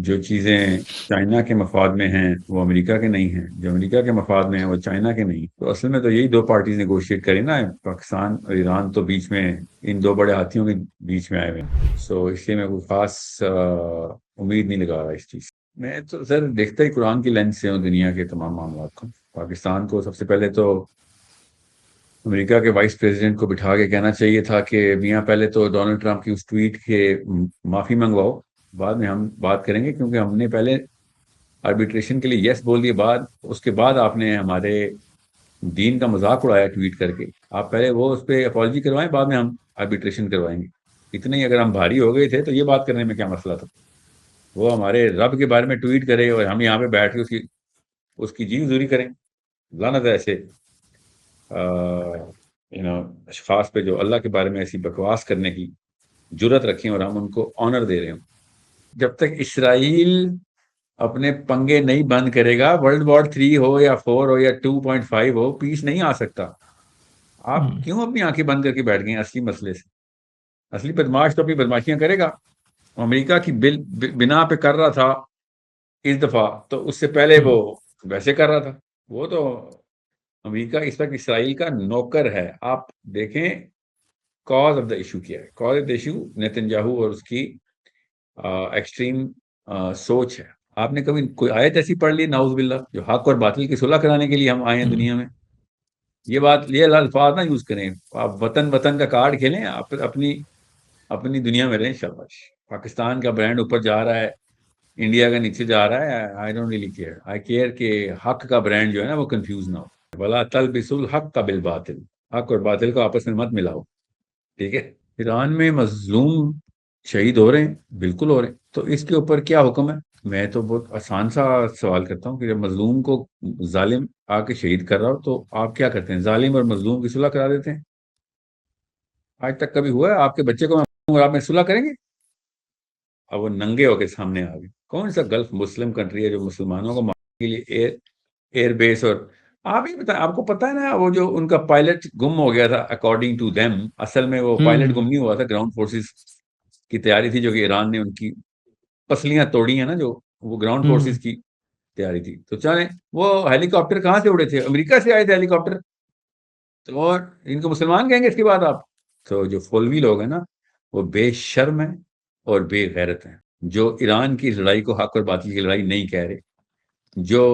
جو چیزیں چائنا کے مفاد میں ہیں وہ امریکہ کے نہیں ہیں، جو امریکہ کے مفاد میں ہیں وہ چائنا کے نہیں۔ تو اصل میں تو یہی دو پارٹیز نیگوشیٹ کریں نا، پاکستان اور ایران تو بیچ میں، ان دو بڑے ہاتھیوں کے بیچ میں آئے ہوئے ہیں۔ سو اس لیے میں کوئی خاص امید نہیں لگا رہا اس چیز سے۔ میں تو سر دیکھتا ہی قرآن کی لینس سے ہوں دنیا کے تمام معاملات کو۔ پاکستان کو سب سے پہلے تو امریکہ کے وائس پریزیڈنٹ کو بٹھا کے کہنا چاہیے تھا کہ میاں پہلے تو ڈونلڈ ٹرمپ کی اس ٹویٹ کے معافی منگواؤ، بعد میں ہم بات کریں گے، کیونکہ ہم نے پہلے آربیٹریشن کے لیے یس بول دیے، اس کے بعد آپ نے ہمارے دین کا مذاق اڑایا ٹویٹ کر کے۔ آپ پہلے وہ اس پہ اپالوجی کروائیں، بعد میں ہم آربیٹریشن کروائیں گے۔ اتنے ہی اگر ہم بھاری ہو گئے تھے تو یہ بات کرنے میں کیا مسئلہ تھا؟ وہ ہمارے رب کے بارے میں ٹویٹ کرے اور ہم یہاں پہ بیٹھ کے اس کی جی حضوری کریں۔ لعنت ہے ایسے اشخاص پہ جو اللہ کے بارے میں ایسی بکواس کرنے کی جرت رکھیں اور ہم ان کو آنر دے رہے ہوں۔ جب تک اسرائیل اپنے پنگے نہیں بند کرے گا، ورلڈ وار 3 ہو یا 4 ہو یا 2.5 ہو، پیس نہیں آ سکتا۔ آپ کیوں اپنی آنکھیں بند کر کے بیٹھ گئے اصلی مسئلے سے؟ اصلی بدماش تو اپنی بدماشیاں کرے گا۔ امریکہ کی بنا پہ کر رہا تھا اس دفعہ، تو اس سے پہلے وہ ویسے کر رہا تھا۔ وہ تو امریکہ اس وقت اسرائیل کا نوکر ہے۔ آپ دیکھیں کاز آف دا ایشو کیا ہے۔ Cause of the issue Nitin Yahoo اور اس کی ایکسٹریم سوچ ہے۔ آپ نے کبھی کوئی آیت ایسی پڑھ لی نعوذ باللہ جو حق اور باطل کی صلح کرانے کے لیے ہم آئے ہیں دنیا میں؟ یہ الفاظ نہ یوز کریں۔ آپ وطن کا کارڈ کھیلیں، آپ اپنی دنیا میں رہیں۔ شاباش۔ پاکستان کا برانڈ اوپر جا رہا ہے، انڈیا کا نیچے جا رہا ہے۔ I don't really care, I care کہ حق کا برانڈ جو ہے نا وہ کنفیوز نہ ہو۔ ولا تلبسوا الحق بالباطل، حق اور باطل کو آپس میں مت ملاؤ، ٹھیک ہے؟ ایران میں مظلوم شہید ہو رہے ہیں، بالکل ہو رہے ہیں، تو اس کے اوپر کیا حکم ہے؟ میں تو بہت آسان سا سوال کرتا ہوں کہ جب مظلوم کو ظالم آ کے شہید کر رہا ہو تو آپ کیا کرتے ہیں؟ ظالم اور مظلوم کی صلح کرا دیتے ہیں؟ آج تک کبھی ہوا ہے؟ آپ کے بچے کو میں اور آپ میں صلح کریں گے؟ اب وہ ننگے ہو کے سامنے آ گئے۔ کون سا گلف مسلم کنٹری ہے جو مسلمانوں کو مارنے کے لیے ایئر بیس؟ اور آپ ہی بتائیں، آپ کو پتا ہے نا وہ جو ان کا پائلٹ گم ہو گیا تھا اکارڈنگ ٹو دیم، اصل میں وہ پائلٹ گم نہیں ہوا تھا، گراؤنڈ فورسز کی تیاری تھی جو کہ ایران نے ان کی پسلیاں توڑی ہیں نا، جو وہ گراؤنڈ فورسز کی تیاری تھی۔ تو چلیں، وہ ہیلی کاپٹر کہاں سے اڑے تھے؟ امریکہ سے آئے تھے ہیلی کاپٹر۔ تو اور ان کو مسلمان کہیں گے اس کے بعد آپ؟ تو جو فولوی لوگ ہیں نا وہ بے شرم ہیں اور بے غیرت ہیں، جو ایران کی لڑائی کو حق اور باطل کی لڑائی نہیں کہہ رہے، جو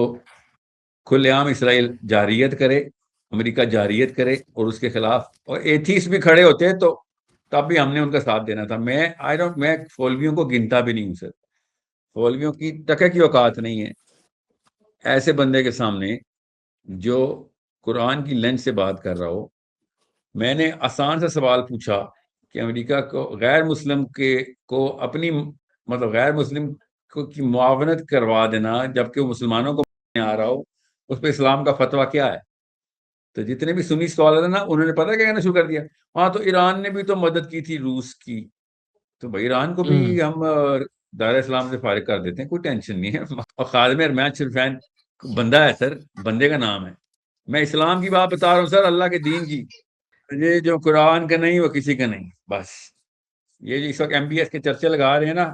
کھلے عام اسرائیل جارحیت کرے، امریکہ جارحیت کرے اور اس کے خلاف اور ایتھیس بھی کھڑے ہوتے تو تب بھی ہم نے ان کا ساتھ دینا تھا۔ میں فولویوں کو گنتا بھی نہیں ہوں سر، فولویوں کی ٹکے کی اوقات نہیں ہے ایسے بندے کے سامنے جو قرآن کی لینس سے بات کر رہا ہو۔ میں نے آسان سا سوال پوچھا کہ امریکہ کو غیر مسلم کو اپنی مطلب غیر مسلم کی معاونت کروا دینا جبکہ وہ مسلمانوں کو آ رہا ہو، اس پہ اسلام کا فتویٰ کیا ہے؟ تو جتنے بھی سنی سوال ہے نا انہوں نے پتہ کیا کہنا شروع کر دیا، ہاں تو ایران نے بھی تو مدد کی تھی روس کی، تو بھائی ایران کو بھی ہم دائرہ اسلام سے فارغ کر دیتے ہیں، کوئی ٹینشن نہیں ہے۔ اور خادم ارمیان شرفین بندہ ہے سر، بندے کا نام ہے۔ میں اسلام کی بات بتا رہا ہوں سر، اللہ کے دین کی۔ یہ جو قرآن کا نہیں وہ کسی کا نہیں، بس یہ جو اس وقت ایم بی ایس کے چرچے لگا رہے ہیں نا،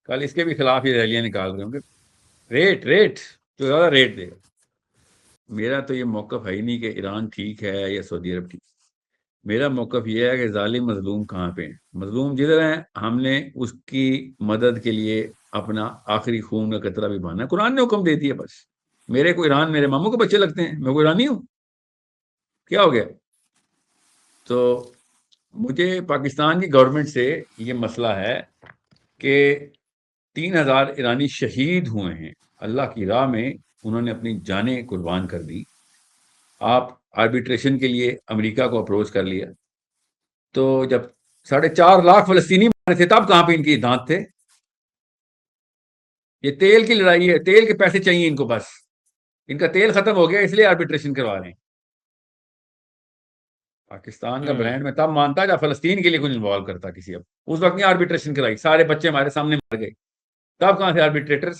کل اس کے بھی خلاف یہ ریلیاں نکال رہے ہوں گے۔ ریٹ جو زیادہ ریٹ دے گا۔ میرا تو یہ موقف ہے ہی نہیں کہ ایران ٹھیک ہے یا سعودی عرب ٹھیک۔ میرا موقف یہ ہے کہ ظالم مظلوم کہاں پہ ہیں؟ مظلوم جدھر ہیں ہم نے اس کی مدد کے لیے اپنا آخری خون کا قطرہ بھی بہانا ہے۔ قرآن نے حکم دے دیا بس۔ میرے کو ایران میرے ماموں کے بچے لگتے ہیں، میں کوئی ایرانی ہوں؟ کیا ہو گیا؟ تو مجھے پاکستان کی گورنمنٹ سے یہ مسئلہ ہے کہ 3000 ایرانی شہید ہوئے ہیں اللہ کی راہ میں، انہوں نے اپنی جانیں قربان کر دی۔ آپ آربیٹریشن کے لیے امریکہ کو اپروچ کر لیا، تو جب 4.5 لاکھ فلسطینی مارے تھے تب کہاں پہ ان کی دانت تھے؟ یہ تیل کی لڑائی ہے، تیل کے پیسے چاہیے ان کو، بس ان کا تیل ختم ہو گیا اس لیے آربیٹریشن کروا رہے ہیں۔ پاکستان کا برانڈ میں تب مانتا جب فلسطین کے لیے کچھ انوالو کرتا کسی۔ اب اس وقت نہیں آربیٹریشن کرائی، سارے بچے ہمارے سامنے مر گئے، تب کہاں تھے آربیٹریٹرز؟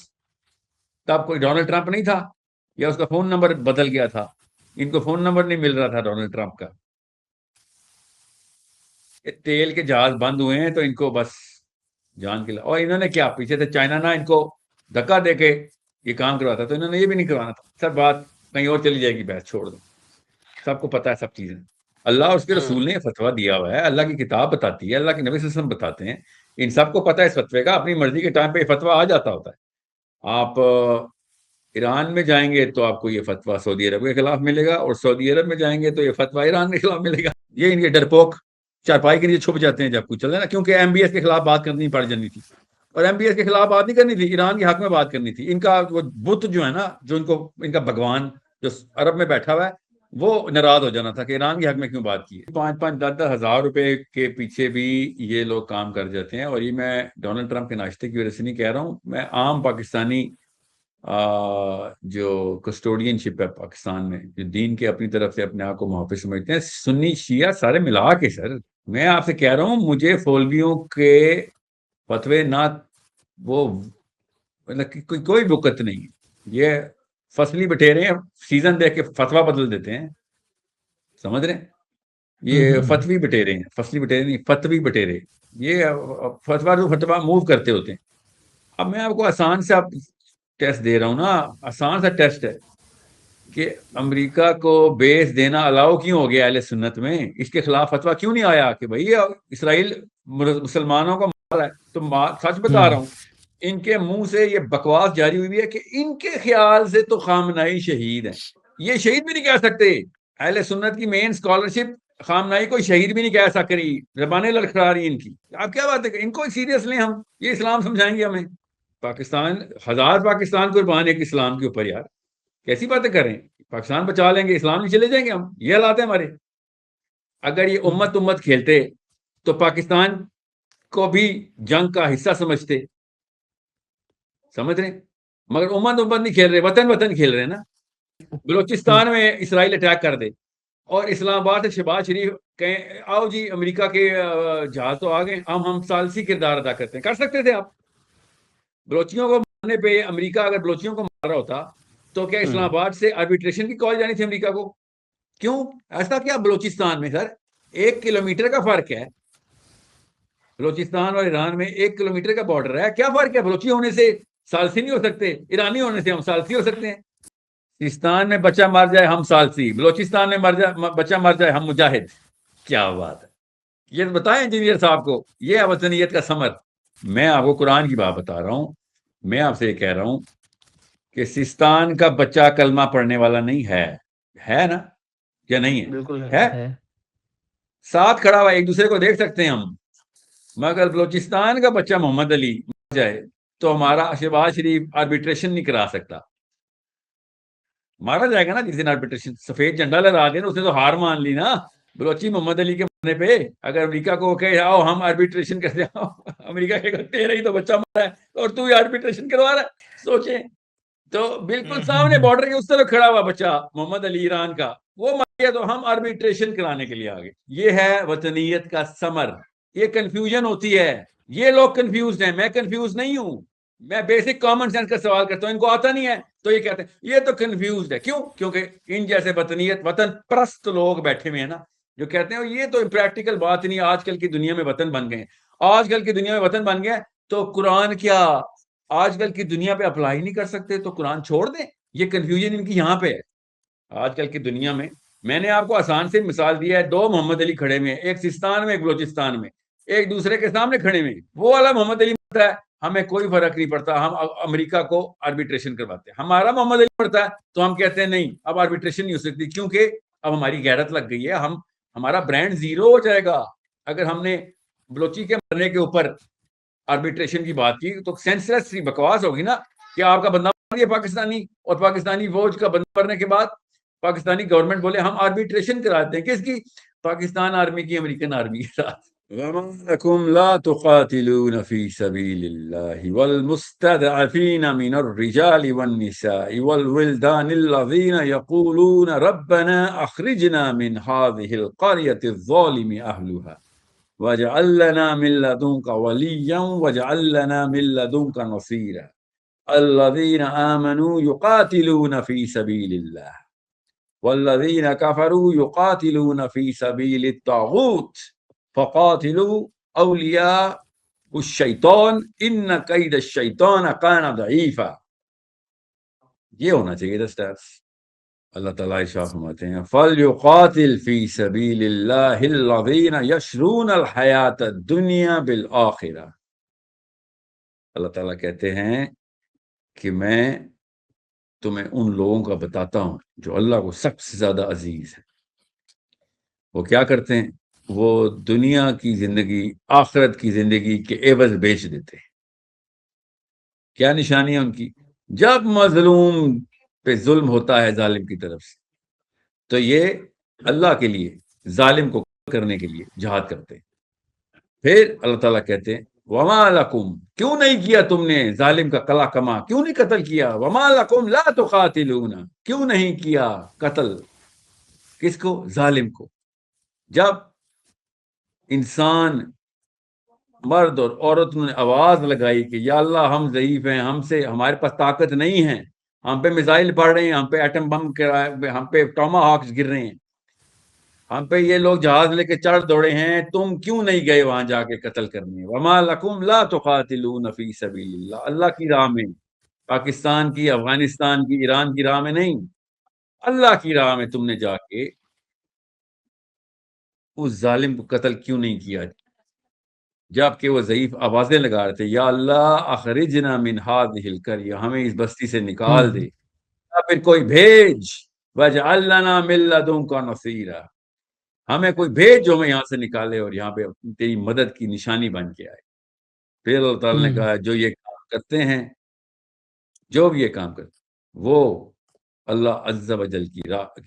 تب کوئی ڈونلڈ ٹرمپ نہیں تھا یا اس کا فون نمبر بدل گیا تھا؟ ان کو فون نمبر نہیں مل رہا تھا ڈونلڈ ٹرمپ کا۔ تیل کے جہاز بند ہوئے ہیں تو ان کو بس جان کے اور انہوں نے کیا پیچھے سے چائنا نہ ان کو دھکا دے کے یہ کام کرواتا، تو انہوں نے یہ بھی نہیں کروانا تھا. سب بات کہیں اور چلی جائے گی، بحث چھوڑ دو. سب کو پتا ہے سب چیزیں. اللہ اور اس کے رسول نے یہ فتویٰ دیا ہوا ہے، اللہ کی کتاب بتاتی ہے، اللہ کے نبی صلی اللہ علیہ وسلم بتاتے ہیں. ان سب کو پتا ہے اس فتوے کا. اپنی مرضی کے ٹائم پہ یہ فتویٰ آ جاتا ہوتا ہے. آپ ایران میں جائیں گے تو آپ کو یہ فتویٰ سعودی عرب کے خلاف ملے گا، اور سعودی عرب میں جائیں گے تو یہ فتویٰ ایران کے خلاف ملے گا. یہ ان کے ڈرپوک چارپائی کے نیچے چھپ جاتے ہیں جب کچھ چل رہا ہے نا، کیونکہ ایم بی ایس کے خلاف بات کرنی پڑ جانی تھی، اور ایم بی ایس کے خلاف بات نہیں کرنی تھی، ایران کے حق میں بات کرنی تھی. ان کا وہ بت جو ہے نا، جو ان کا بھگوان جو عرب میں بیٹھا ہوا ہے، وہ ناراض ہو جانا تھا کہ ایران کے حق میں کیوں بات کی ہے. 5,000-10,000 روپے کے پیچھے بھی یہ لوگ کام کر جاتے ہیں. اور یہ میں ڈونلڈ ٹرمپ کے ناشتے کی وجہ سے نہیں کہہ رہا ہوں، میں عام پاکستانی جو کسٹوڈین شپ ہے پاکستان میں، جو دین کے اپنی طرف سے اپنے آپ کو محافظ سمجھتے ہیں، سنی شیعہ سارے ملا کے. سر میں آپ سے کہہ رہا ہوں، مجھے فولویوں کے فتوے نہ وہ مطلب کوئی وقت نہیں ہے. یہ فصلی بٹیرے ہیں، سیزن دیکھ کے فتوا بدل دیتے ہیں، سمجھ رہے ہیں؟ یہ فتوی بٹیرے ہیں، فصلی بٹیرے نہیں، فتوی بٹیرے. یہ فتوا موو کرتے ہوتے ہیں. اب میں آپ کو آسان سے ٹیسٹ دے رہا ہوں نا، آسان سا ٹیسٹ ہے کہ امریکہ کو بیس دینا الاؤ کیوں ہو گیا اہل سنت میں؟ اس کے خلاف فتویٰ کیوں نہیں آیا کہ بھائی اسرائیل مسلمانوں کو مار رہا ہے؟ تو سچ بتا رہا ہوں، ان کے منہ سے یہ بکواس جاری ہوئی ہے کہ ان کے خیال سے تو خامنائی شہید ہے. یہ شہید بھی نہیں کہہ سکتے. اہل سنت کی مین اسکالرشپ خامنائی کو شہید بھی نہیں کہہ سک رہی، زبانیں لڑکھڑا رہی ان کی. آپ کیا بات ہے، ان کو سیریس لیں ہم، یہ اسلام سمجھائیں گے ہمیں؟ پاکستان، ہزار پاکستان قربان ایک اسلام کے اوپر. یار کیسی باتیں کر رہے ہیں؟ پاکستان بچا لیں گے، اسلام نہیں چلے جائیں گے ہم؟ یہ حالات ہیں ہمارے. اگر یہ امت کھیلتے تو پاکستان کو بھی جنگ کا حصہ سمجھتے، سمجھ رہے ہیں؟ مگر امت نہیں کھیل رہے، وطن کھیل رہے ہیں نا. بلوچستان میں اسرائیل اٹیک کر دے اور اسلام آباد سے شہباز شریف کہیں آؤ جی امریکہ کے جہاز تو آ گئے، ہم ثالثی کردار ادا کرتے ہیں. کر سکتے تھے آپ. بلوچیوں کو مارنے پہ امریکہ اگر بلوچیوں کو مار رہا ہوتا تو کیا اسلام آباد سے آربیٹریشن کی کال جانی تھی امریکہ کو؟ کیوں ایسا کیا بلوچستان میں؟ سر 1 کلومیٹر کا فرق ہے، بلوچستان اور ایران میں 1 کلومیٹر کا بارڈر ہے. کیا فرق ہے؟ بلوچی ہونے سے ثالثی نہیں ہو سکتے، ایرانی ہونے سے ہم ثالثی ہو سکتے ہیں. سیستان میں بچہ مر جائے ہم ثالثی، بلوچستان میں بچہ مر جائے ہم مجاہد. کیا بات ہے؟ یہ بتائیں انجینئر صاحب کو، یہ ہے وطنیت کا ثمر. میں آپ کو قرآن کی بات بتا رہا ہوں. میں آپ سے یہ کہہ رہا ہوں کہ سیستان کا بچہ کلمہ پڑھنے والا نہیں ہے نا، یا نہیں ہے؟ بالکل ہے، ساتھ کھڑا ہوا، ایک دوسرے کو دیکھ سکتے ہیں ہم. مگر بلوچستان کا بچہ محمد علی مر جائے تو ہمارا شہباز شریف آربیٹریشن نہیں کرا سکتا. مارا جائے گا نا جس دن آربیٹریشن، سفید جھنڈا لہرا دیں، اس نے تو ہار مان لی نا. بلوچی محمد علی کے مرنے پہ اگر امریکہ کو کہے آؤ ہم آربیٹریشن کرتے ہیں، امریکہ کے تیرا ہی تو بچہ مرا ہے اور تو ہی آربیٹریشن کروا رہا ہے. سوچیں تو بالکل سامنے بارڈر کے اس طرف کھڑا ہوا بچہ محمد علی ایران کا، وہ مر گیا تو ہم آربیٹریشن کرانے کے لیے آگے. یہ ہے وطنیت کا ثمر. یہ کنفیوژن ہوتی ہے، یہ لوگ کنفیوزڈ ہیں، میں کنفیوز نہیں ہوں. میں بیسک کامن سینس کا سوال کرتا ہوں، ان کو آتا نہیں ہے تو یہ کہتے ہیں یہ تو کنفیوزڈ ہے. کیوں؟ کیونکہ ان جیسے وطن پرست لوگ بیٹھے ہوئے ہیں نا، جو کہتے ہیں یہ تو پریکٹیکل بات نہیں، آج کل کی دنیا میں وطن بن گئے. آج کل کی دنیا میں وطن بن گیا تو قرآن کیا آج کل کی دنیا پہ اپلائی نہیں کر سکتے تو قرآن چھوڑ دیں؟ یہ کنفیوژن ان کی یہاں پہ ہے. آج کل کی دنیا میں نے آپ کو آسان سے مثال دیا ہے، 2 محمد علی کھڑے ہوئے ہیں، ایک سیستان میں ایک بلوچستان میں، ایک دوسرے کے سامنے کھڑے ہوئے ہیں. وہ والا محمد علی مرتا ہے، ہمیں کوئی فرق نہیں پڑتا، ہم امریکہ کو آربیٹریشن کرواتے ہیں. ہمارا محمد علی مرتا ہے تو ہم کہتے ہیں نہیں اب آربیٹریشن نہیں ہو سکتی، کیونکہ اب ہماری غیرت لگ گئی ہے، ہمارا برانڈ زیرو ہو جائے گا اگر ہم نے بلوچی کے مرنے کے اوپر آربیٹریشن کی بات کی. تو سینسلیس بکواس ہوگی نا کہ آپ کا بندہ مر گیا پاکستانی، اور پاکستانی فوج کا بندہ مرنے کے بعد پاکستانی گورنمنٹ بولے ہم آربیٹریشن کراتے ہیں. کس کی؟ پاکستان آرمی کی، امریکن آرمی کے ساتھ. وَمَا لَكُمْ لَا تُقَاتِلُونَ فِي سَبِيلِ اللَّهِ وَالْمُسْتَضْعَفِينَ مِنَ الرِّجَالِ وَالنِّسَاءِ وَالْوِلْدَانِ الَّذِينَ يَقُولُونَ رَبَّنَا أَخْرِجْنَا مِنْ هَٰذِهِ الْقَرْيَةِ الظَّالِمِ أَهْلُهَا وَاجْعَل لَّنَا مِن لَّدُنكَ وَلِيًّا وَاجْعَل لَّنَا مِن لَّدُنكَ نَصِيرًا الَّذِينَ آمَنُوا يُقَاتِلُونَ فِي سَبِيلِ اللَّهِ والذین کفروا یقاتلون فی سبیل الطاغوت فقاتلوا اولیاء الشیطان ان کید الشیطان کان ضعیفا. یہ ہونا چاہیے تھا سٹیپس. اللہ تعالیٰ ارشاد فرماتے ہیں فَلْيُقَاتِلْ فِي سَبِيلِ اللَّهِ الَّذِينَ يَشْرُونَ الْحَيَاةَ الدُّنْيَا بِالْآخِرَةِ. اللہ تعالیٰ کہتے ہیں کہ میں تمہیں ان لوگوں کا بتاتا ہوں جو اللہ کو سب سے زیادہ عزیز ہے. وہ کیا کرتے ہیں؟ وہ دنیا کی زندگی آخرت کی زندگی کے عوض بیچ دیتے ہیں. کیا نشانی ہے ان کی؟ جب مظلوم پہ ظلم ہوتا ہے ظالم کی طرف سے تو یہ اللہ کے لیے ظالم کو کرنے کے لیے جہاد کرتے ہیں. پھر اللہ تعالیٰ کہتے ہیں وما لکم، کیوں نہیں کیا تم نے ظالم کا قلع کما، کیوں نہیں قتل کیا؟ وما لکم لا تقاتلون، کیوں نہیں کیا قتل؟ کس کو؟ ظالم کو. جب انسان مرد اور عورت نے آواز لگائی کہ یا اللہ ہم ضعیف ہیں، ہمارے پاس طاقت نہیں ہے، ہم پہ میزائل پڑ رہے ہیں، ہم پہ ایٹم بم ہم پہ ٹاما ہاکس گر رہے ہیں، ہم پہ یہ لوگ جہاز لے کے چڑھ دوڑے ہیں، تم کیوں نہیں گئے وہاں جا کے قتل کرنے؟ وما لکم لا تقاتلون فی سبیل اللہ، اللہ کی راہ میں، پاکستان کی، افغانستان کی، ایران کی راہ میں نہیں، اللہ کی راہ میں تم نے جا کے اس ظالم کو قتل کیوں نہیں کیا؟ جبکہ وہ ضعیف آوازیں لگا رہے تھے یا اللہ اخرجنا من هذه القرية، ہمیں اس بستی سے نکال دے، یا پھر کوئی بھیج واجعل لنا من لدنک نصیرا، ہمیں کوئی بھیج جو ہمیں یہاں سے نکالے اور یہاں پہ تیری مدد کی نشانی بن کے آئے. پھر اللہ تعالیٰ نے کہا جو یہ کام کرتے ہیں، جو بھی یہ کام کرتے ہیں وہ اللہ عز و جل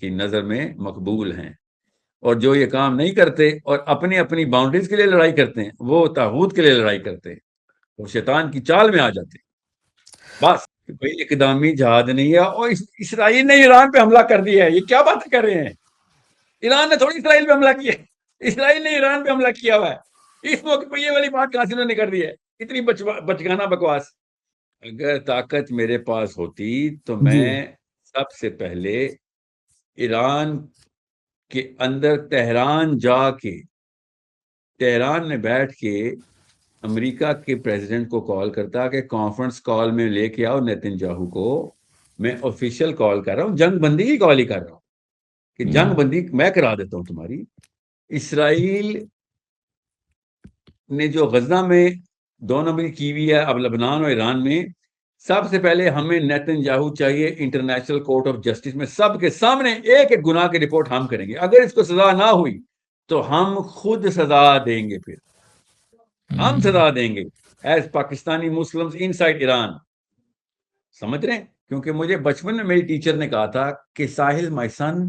کی نظر میں مقبول ہیں، اور جو یہ کام نہیں کرتے اور اپنی اپنی باؤنڈریز کے لیے لڑائی کرتے ہیں وہ طاغوت کے لیے لڑائی کرتے ہیں، وہ شیطان کی چال میں آ جاتے ہیں. بس کوئی اقدامی جہاد نہیں ہے. اور اسرائیل نے ایران پہ حملہ کر دیا ہے، یہ کیا بات کر رہے ہیں؟ ایران نے تھوڑی اسرائیل پہ حملہ کیا ہے، اسرائیل نے ایران پہ حملہ کیا ہوا ہے. اس موقع پہ یہ والی بات کہاں سے انہوں نے کر دی ہے؟ اتنی بچگانہ بکواس. اگر طاقت میرے پاس ہوتی تو میں سب سے پہلے ایران کے اندر تہران میں بیٹھ کے امریکہ کے پریزیڈنٹ کو کال کرتا کہ کانفرنس کال میں لے کے آؤ نیتن کو، میں آفیشیل کال کر رہا ہوں، جنگ بندی کی کال ہی کر رہا ہوں کہ جنگ بندی میں کرا دیتا ہوں تمہاری. اسرائیل نے جو غزہ میں 2 نمبر کی ہوئی ہے اب لبنان اور ایران میں، سب سے پہلے ہمیں نیتن چاہیے انٹرنیشنل کورٹ آف جسٹس میں سب کے سامنے ایک ایک گناہ کی رپورٹ ہم کریں گے. اگر اس کو سزا نہ ہوئی تو ہم خود سزا دیں گے، پھر ہم سزا دیں گے ایز پاکستانی مسلمز ان سائڈ ایران. سمجھ رہے ہیں؟ کیونکہ مجھے بچپن میں میری ٹیچر نے کہا تھا کہ ساحل مائی سن،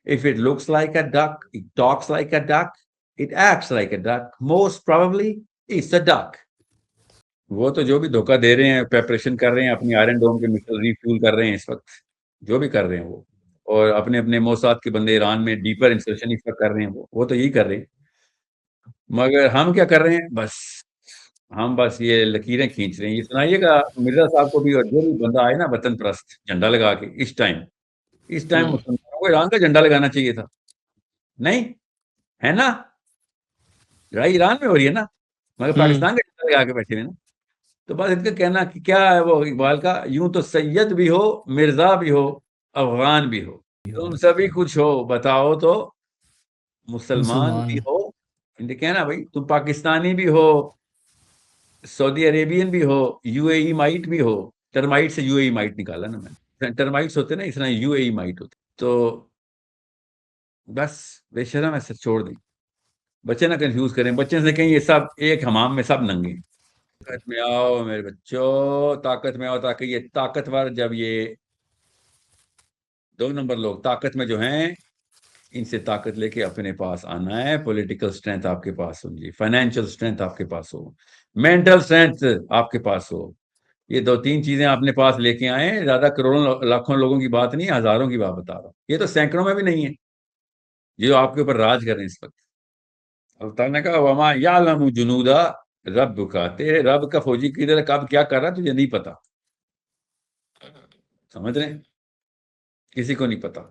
if it looks like a duck, it talks like a duck, it acts like a duck, most probably it's a duck. وہ تو جو بھی دھوکہ دے رہے ہیں، پریپریشن کر رہے ہیں، اپنی آئرن ڈوم کے مثل ریفیول کر رہے ہیں اس وقت، جو بھی کر رہے ہیں وہ، اور اپنے اپنے موساد کے بندے ایران میں ڈیپر انسرشن اس وقت کر رہے ہیں، وہ تو یہی کر رہے ہیں. مگر ہم کیا کر رہے ہیں؟ بس یہ لکیریں کھینچ رہے ہیں. یہ سنائیے گا مرزا صاحب کو بھی، اور جو بھی بندہ آئے نا وطن پرست جھنڈا لگا کے اس ٹائم مسلمانوں کو ایران کا جھنڈا لگانا چاہیے تھا. نہیں ہے نا؟ لڑائی ایران میں ہو رہی ہے نا، مگر پاکستان کا جھنڈا لگا کے بیٹھے ہوئے نا. تو بس ان کا کہنا کہ کیا ہے وہ اقبال کا، یوں تو سید بھی ہو، مرزا بھی ہو، افغان بھی ہو، تم سبھی کچھ ہو، بتاؤ تو مسلمان بھی ہو. کہنا بھائی تم پاکستانی بھی ہو، سعودی عربین بھی ہو، یو اے ای مائٹ بھی ہو. ٹرمائٹ سے یو اے ای مائٹ نکالا نا میں نے، ٹرمائٹس ہوتے نا، اس طرح یو اے ای مائٹ ہوتے. تو بس بے شرم ایسے چھوڑ دیں، بچے نہ کنفیوز کریں، بچے سے کہیں یہ سب ایک حمام میں سب ننگے. طاقت میں آؤ میرے بچوں، طاقت میں آؤ، تاکہ یہ طاقتور، جب یہ 2 نمبر لوگ طاقت میں جو ہیں، ان سے طاقت لے کے اپنے پاس آنا ہے. پولیٹیکل سٹرینتھ آپ کے پاس ہو جی، فائنینشیل سٹرینتھ آپ کے پاس ہو، مینٹل سٹرینتھ آپ کے پاس ہو. یہ 2-3 چیزیں اپنے پاس لے کے آئیں. زیادہ کروڑوں لاکھوں لوگوں کی بات نہیں، ہزاروں کی بات بتا رہا ہوں. یہ تو سینکڑوں میں بھی نہیں ہے جو آپ کے اوپر راج کر رہے ہیں اس وقت. اللہ تعالیٰ نے کہا وما یعلم جنود ربک، تیرے رب کا فوجی کدھر کب کیا کر رہا تجھے نہیں پتا. سمجھ رہے ہیں؟ کسی کو نہیں پتا.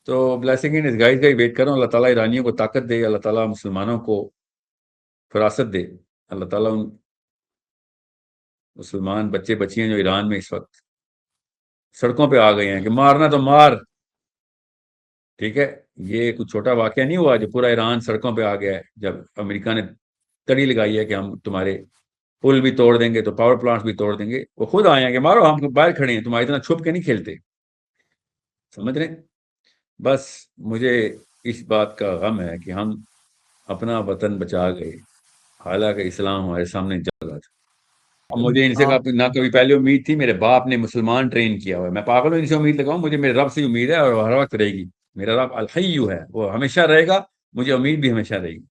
تو بلیسنگ ان ڈسگائز کا ہی ویٹ کروں. اللہ تعالیٰ ایرانیوں کو طاقت دے، اللہ تعالیٰ مسلمانوں کو فراست دے. اللہ تعالیٰ ان مسلمان بچے بچیاں جو ایران میں اس وقت سڑکوں پہ آ گئے ہیں کہ مارنا تو مار، ٹھیک ہے، یہ کچھ چھوٹا واقعہ نہیں ہوا جو پورا ایران سڑکوں پہ آ گیا ہے جب امریکہ نے کڑی لگائی ہے کہ ہم تمہارے پل بھی توڑ دیں گے تو پاور پلانٹس بھی توڑ دیں گے، وہ خود آئے ہیں کہ مارو، ہم باہر کھڑے ہیں، تمہارے اتنا چھپ کے نہیں کھیلتے، سمجھ رہے ہیں؟ بس مجھے اس بات کا غم ہے کہ ہم اپنا وطن بچا گئے، حالانکہ اسلام ہمارے سامنے جگہ تھا۔ اب مجھے ان سے ہاں نہ کبھی پہلے امید تھی، میرے باپ نے مسلمان ٹرین کیا ہوا ہے، میں پاگل ہوں ان سے امید لگاؤں، مجھے میرے رب سے امید ہے اور ہر وقت رہے گی، میرا رب الحی ہے، وہ ہمیشہ رہے گا، مجھے امید بھی ہمیشہ رہے گی۔